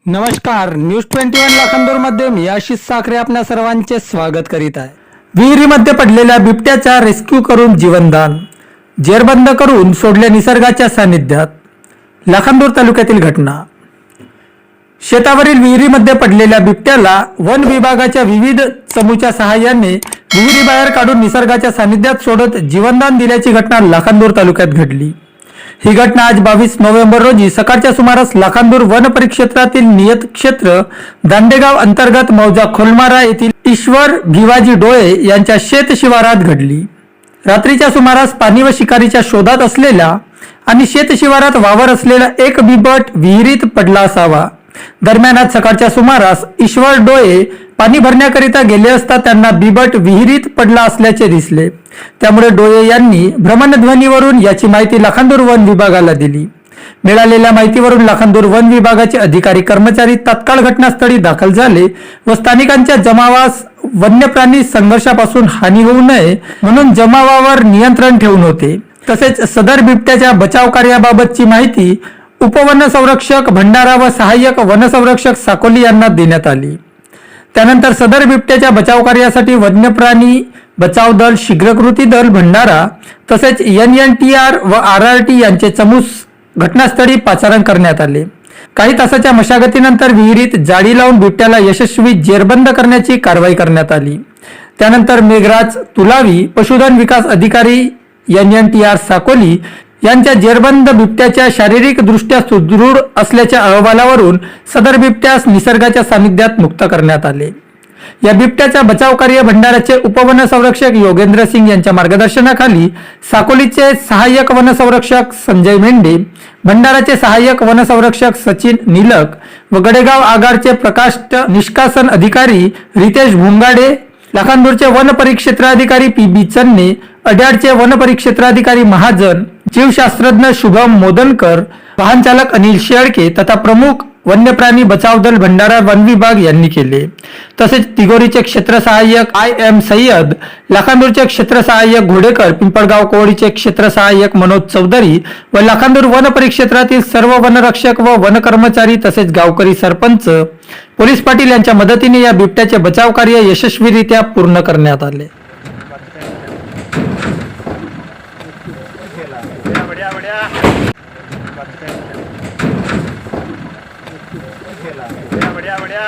नमस्कार, न्यूज 21 लाखांदूरमध्ये मी आशिष साखरे आपल्या सर्वांचे स्वागत करीत आहे। विहिरीमध्ये पडलेल्या बिबट्याचा रेस्क्यू करून जीवनदान, जेरबंद करून सोडले निसर्गाच्या सानिध्यात। लाखांदूर तालुक्यातील घटना। शेतावरील विहिरीमध्ये पडलेल्या बिबट्याला वन विभागाच्या विविध चमूच्या सहाय्याने विहिरीबाहेर काढून निसर्गाच्या सानिध्यात सोडत जीवनदान दिल्याची घटना लाखांदूर तालुक्यात घडली। ही घटना आज 22 नोव्हेंबर रोजी सकाळच्या सुमारास लाखांदूर वन परिक्षेत्रातील नियत क्षेत्र दांडेगाव अंतर्गत मौजा खोलमारा येथील ईश्वर भिवाजी डोळे यांच्या शेत शिवारात घडली। रात्रीच्या सुमारास पाणी व शिकारीच्या शोधात असलेला आणि शेत शिवारात वावर असलेला एक बिबट विहिरीत पडला असावा। दरम्यान आज सकाळच्या सुमारास ईश्वर डोळे पाणी भरण्याकरिता गेले असता त्यांना बिबट विहिरीत पडला असल्याचे दिसले। त्यामुळे डोळे यांनी भ्रमणध्वनीवरून याची माहिती लाखांदूर वन विभागाला दिली। मिळालेल्या माहितीवरून लाखांदूर वन विभागाचे अधिकारी कर्मचारी तात्काळ घटनास्थळी दाखल झाले व स्थानिकांच्या जमावास वन्यप्राणी संघर्षापासून हानी होऊ नये म्हणून जमावावर नियंत्रण ठेवून होते। तसेच सदर बिबट्याच्या बचाव कार्याबाबतची माहिती उपवनसंरक्षक भंडारा व सहाय्यक वनसंरक्षक साकोली यांना देण्यात आली। त्यानंतर सदर बिबट्याच्या बचाव कार्यासाठी वन्यप्राणी बचाव दल, शीघ्रकृती दल भंडारा तसेच NNTR व RRT यांचे चमूस घटनास्थळी पाचारण करण्यात आले। काही तासाच्या मशागतीनंतर विहिरीत जाळी लावून बिबट्याला यशस्वी जेरबंद करण्याची कारवाई करण्यात आली। त्यानंतर मेघराज तुलावी, पशुधन विकास अधिकारी NNTR साकोली यांच्या जेरबंद बिबट्याच्या शारीरिक दृष्ट्या सुदृढ असल्याच्या अहवालावरून सदर बिबट्यास निसर्गाच्या सानिध्यात मुक्त करण्यात आले। या बिबट्याचा बचाव कार्य भंडाराचे उपवनसंरक्षक योगेंद्र सिंग यांच्या मार्गदर्शनाखाली साकोलीचे सहाय्यक वनसंरक्षक संजय मेंढे, भंडाराचे सहाय्यक वनसंरक्षक सचिन निलक व गडेगाव आगारचे प्रकाश निष्कासन अधिकारी Riteish भुंगाडे, लाखांदूरचे one परिक्षेत्राधिकारी PB Channe, अड्याडचे one परिक्षेत्राधिकारी Mahajan, जीवशास्त्रज्ञ Shubham मोदनकर, वाहन चालक अनिल शेळके तथा प्रमुख वन्यप्राणी बचाव दल भंडारा वन विभाग यांनी केले। तसेच तिगोरीचे क्षेत्र सहाय्यक IM सय्यद, लाखांदूरचे क्षेत्र सहाय्यक घोडेकर, पिंपळगाव कोवडीचे क्षेत्र सहाय्यक मनोज चौधरी व लाखांदूर वन परिक्षेत्रातील सर्व वनरक्षक व वन कर्मचारी तसेच गावकरी, सरपंच, पोलीस पाटील यांच्या मदतीने या बिबट्याचे बचाव कार्य यशस्वीरित्या पूर्ण करण्यात आले। बढ़िया